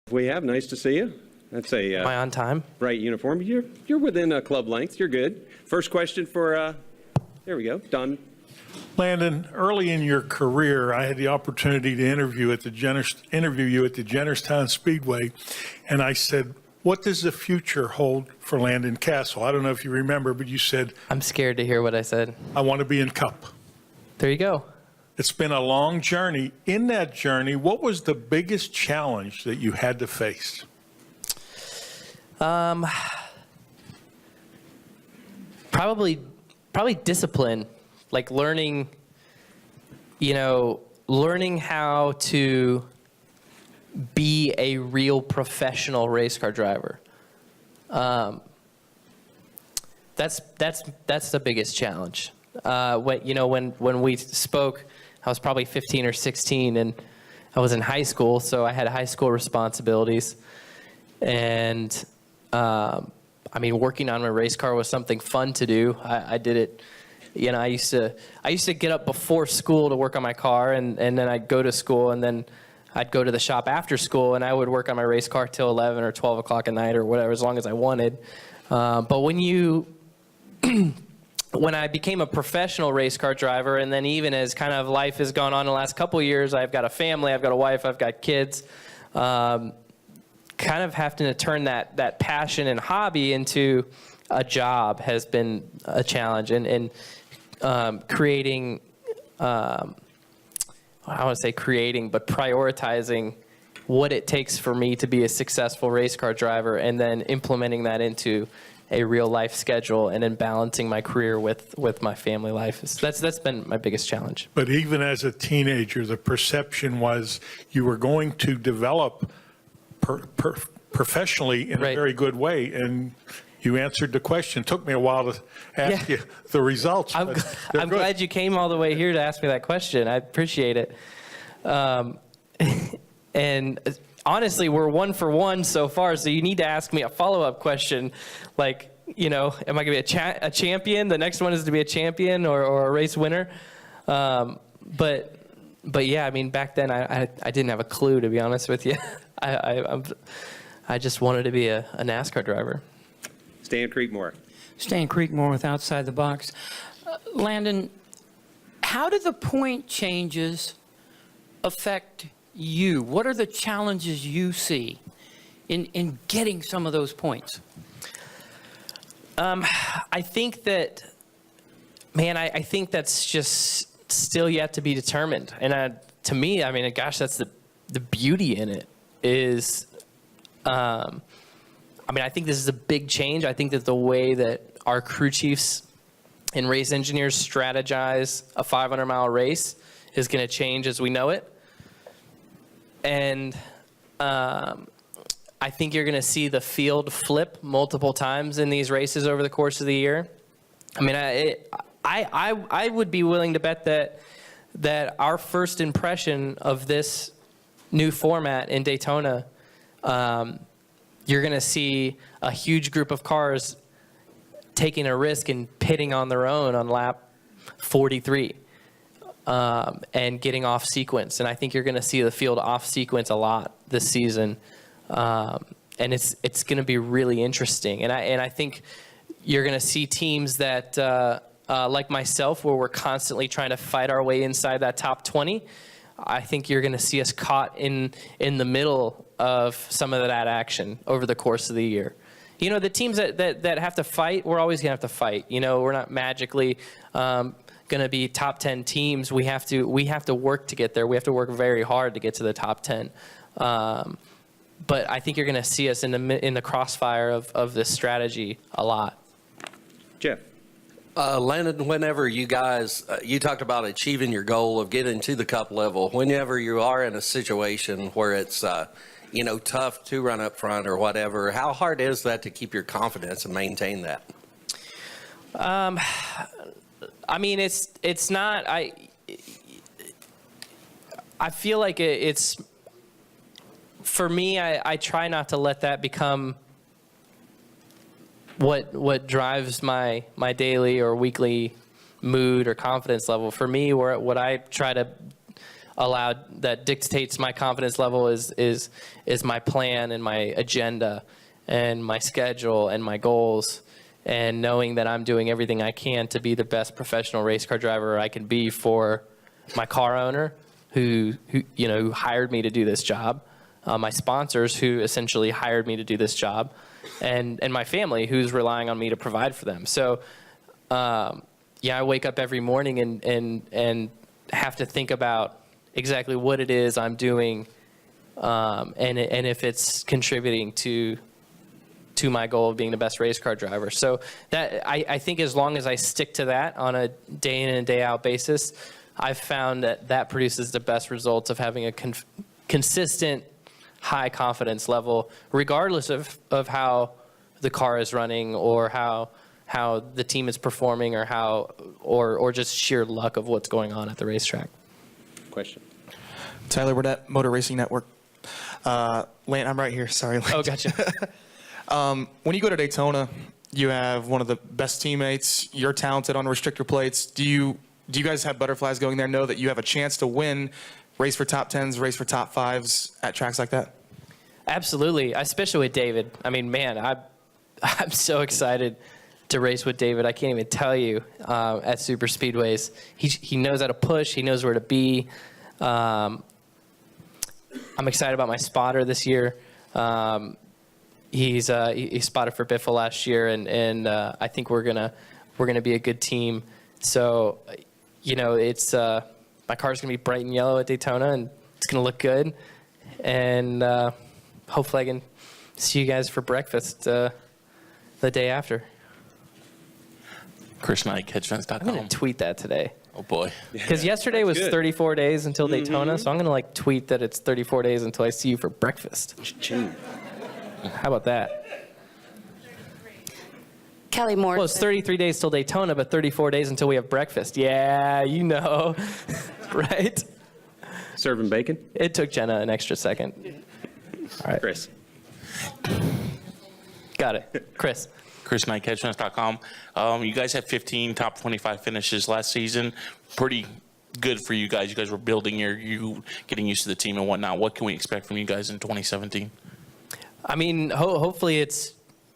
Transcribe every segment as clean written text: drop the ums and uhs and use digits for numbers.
We have. Nice to see you. That's a Am I on time? bright uniform. You're within club length. You're good. First question for, there we go, Don. Landon, early in your career, I had the opportunity to interview you at the Jennerstown Speedway, and I said, what does the future hold for Landon Cassill? I don't know if you remember, but you said, I'm scared to hear what I said. I want to be in Cup. There you go. It's been a long journey. In that journey, what was the biggest challenge that you had to face? Probably discipline, like learning how to be a real professional race car driver. That's the biggest challenge. When we spoke, I was probably 15 or 16, and I was in high school, so I had high school responsibilities. And working on my race car was something fun to do. I did it. I used to get up before school to work on my car, and then I'd go to school, and then I'd go to the shop after school, and I would work on my race car till 11 or 12 o'clock at night or whatever, as long as I wanted. But when I became a professional race car driver, and then even as kind of life has gone on the last couple of years, I've got a family, I've got a wife, I've got kids, kind of having to turn that passion and hobby into a job has been a challenge. And creating, I want to say creating, but prioritizing what it takes for me to be a successful race car driver, and then implementing that into a real life schedule, and then balancing my career with my family life. That's been my biggest challenge. But even as a teenager, the perception was you were going to develop professionally in a very good way, and you answered the question. It took me a while to ask you the results. I'm glad you came all the way here to ask me that question. I appreciate it. And honestly, we're 1 for 1 so far, so you need to ask me a follow-up question, like, am I going to be a champion? The next one is to be a champion or a race winner. But yeah, back then I didn't have a clue, to be honest with you. I just wanted to be a NASCAR driver. Stan Creekmore. Stan Creekmore with Outside the Box. Landon, how do the point changes affect you? What are the challenges you see in getting some of those points? I think that, I think that's just still yet to be determined. And to me, gosh, that's the beauty in it is, I think this is a big change. I think that the way that our crew chiefs and race engineers strategize a 500-mile race is going to change as we know it. And I think you're going to see the field flip multiple times in these races over the course of the year. I would be willing to bet that our first impression of this new format in Daytona, you're going to see a huge group of cars taking a risk and pitting on their own on lap 43. And getting off sequence. And I think you're going to see the field off sequence a lot this season. And it's going to be really interesting. And I think you're going to see teams that, like myself, where we're constantly trying to fight our way inside that top 20. I think you're going to see us caught in the middle of some of that action over the course of the year. The teams that have to fight, we're always going to have to fight. We're not magically going to be top 10 teams. We have to work to get there. We have to work very hard to get to the top 10. But I think you're going to see us in the crossfire of this strategy a lot. Jeff. Landon, whenever you guys, you talked about achieving your goal of getting to the Cup level, whenever you are in a situation where it's, tough to run up front or whatever, how hard is that to keep your confidence and maintain that? It's not, I feel like it's, for me, I try not to let that become what drives my daily or weekly mood or confidence level. For me, what I try to dictates my confidence level is my plan and my agenda and my schedule and my goals, and knowing that I'm doing everything I can to be the best professional race car driver I can be for my car owner who hired me to do this job, my sponsors who essentially hired me to do this job, and my family who's relying on me to provide for them. So I wake up every morning and have to think about exactly what it is I'm doing, and if it's contributing to my goal of being the best race car driver. So that I think as long as I stick to that on a day in and day out basis, I've found that produces the best results of having a consistent high confidence level, regardless of how the car is running or how the team is performing or just sheer luck of what's going on at the racetrack. Question. Tyler Burdett, Motor Racing Network. Lane, I'm right here. Sorry, Lane. Oh, gotcha. When you go to Daytona, you have one of the best teammates. You're talented on restrictor plates. Do you guys have butterflies going there? Know that you have a chance to win, race for top 10s, race for top 5s at tracks like that? Absolutely, especially with David. I mean, man, I'm so excited to race with David. I can't even tell you at super speedways. He knows how to push. He knows where to be. I'm excited about my spotter this year. He spotted for Biffle last year, and I think we're gonna be a good team. So, it's my car's gonna be bright and yellow at Daytona, and it's gonna look good. And hopefully, I can see you guys for breakfast the day after. Chris Knight, catchfence.com. I'm gonna tweet that today. Oh boy. Because yesterday was good. 34 days until Daytona, so I'm gonna tweet that it's 34 days until I see you for breakfast. How about that? Kelly Morrison. Well, it's 33 days till Daytona, but 34 days until we have breakfast. Yeah, right? Serving bacon? It took Jenna an extra second. All right. Chris. Got it. Chris. Chris Knight, catchfence.com. You guys had 15 top 25 finishes last season. Pretty good for you guys. You guys were building you getting used to the team and whatnot. What can we expect from you guys in 2017? I mean, hopefully and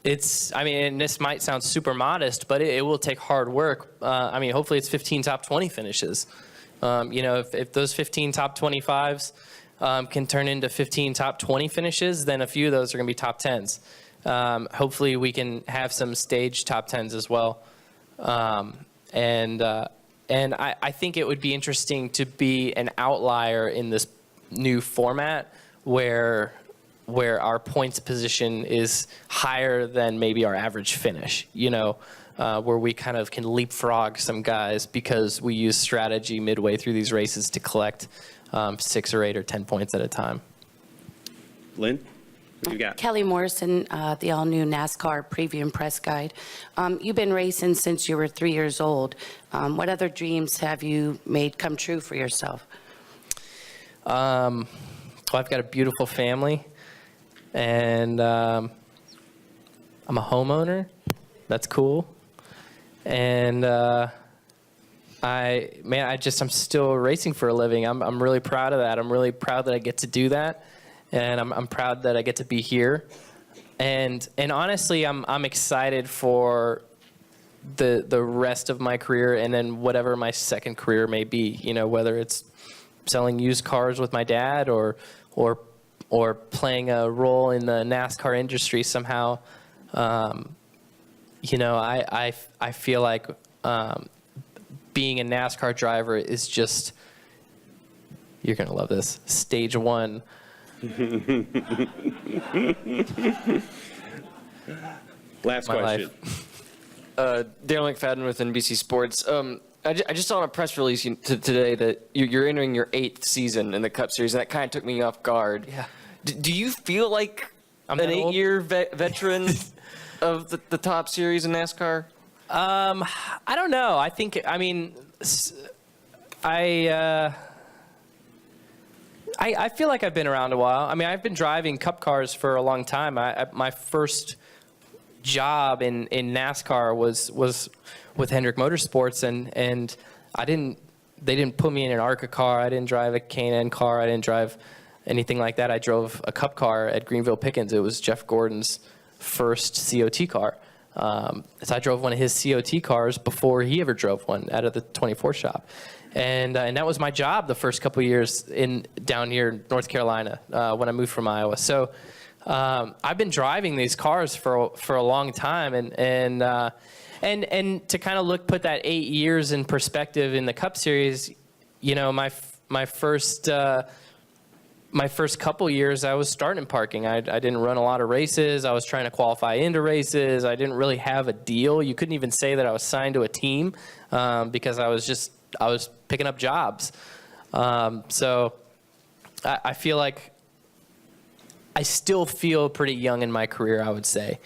this might sound super modest, but it will take hard work. Hopefully it's 15 top 20 finishes. If those 15 top 25s can turn into 15 top 20 finishes, then a few of those are going to be top 10s. Hopefully we can have some stage top 10s as well. And I think it would be interesting to be an outlier in this new format where our points position is higher than maybe our average finish, where we kind of can leapfrog some guys because we use strategy midway through these races to collect 6 or 8 or 10 points at a time. Lynn, what you got? Kelly Morrison, the all-new NASCAR Preview and Press Guide. You've been racing since you were 3 years old. What other dreams have you made come true for yourself? Well, I've got a beautiful family, and I'm a homeowner. That's cool. And I'm still racing for a living. I'm really proud of that. I'm really proud that I get to do that, and I'm proud that I get to be here. And honestly, I'm excited for the rest of my career, and then whatever my second career may be. Whether it's selling used cars with my dad or playing a role in the NASCAR industry somehow. I feel like being a NASCAR driver is just, you're going to love this, stage one. Last My question. Dale McFadden with NBC Sports. I just saw in a press release today that you're entering your 8th season in the Cup Series, and that kind of took me off guard. Yeah. Do you feel like I'm an that old? 8-year veteran of the top series in NASCAR? I don't know. I feel like I've been around a while. I've been driving Cup cars for a long time. My first job in NASCAR was with Hendrick Motorsports, and I didn't they didn't put me in an ARCA car. I didn't drive a K&N car. I didn't drive anything like that. I drove a Cup car at Greenville Pickens. It was Jeff Gordon's first COT car. So I drove one of his COT cars before he ever drove one out of the 24 shop. And that was my job the first couple of years down here in North Carolina when I moved from Iowa. So I've been driving these cars for a long time, and to kind of put that 8 years in perspective in the Cup Series, you know, my first couple years I was starting parking. I didn't run a lot of races. I was trying to qualify into races. I didn't really have a deal. You couldn't even say that I was signed to a team because I was picking up jobs. So I feel like I still feel pretty young in my career, I would say,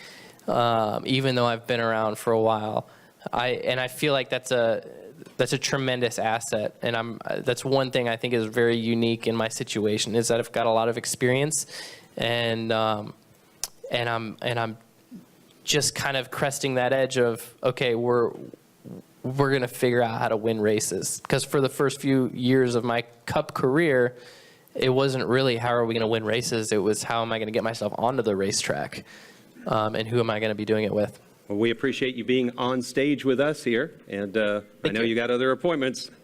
even though I've been around for a while. I feel like that's a tremendous asset, and that's one thing I think is very unique in my situation, is that I've got a lot of experience, and I'm just kind of cresting that edge of, okay, we're gonna figure out how to win races, because for the first few years of my Cup career, it wasn't really how are we going to win races. It was how am I going to get myself onto the racetrack, and who am I going to be doing it with. Well, we appreciate you being on stage with us here, and I know you got other appointments. Yep.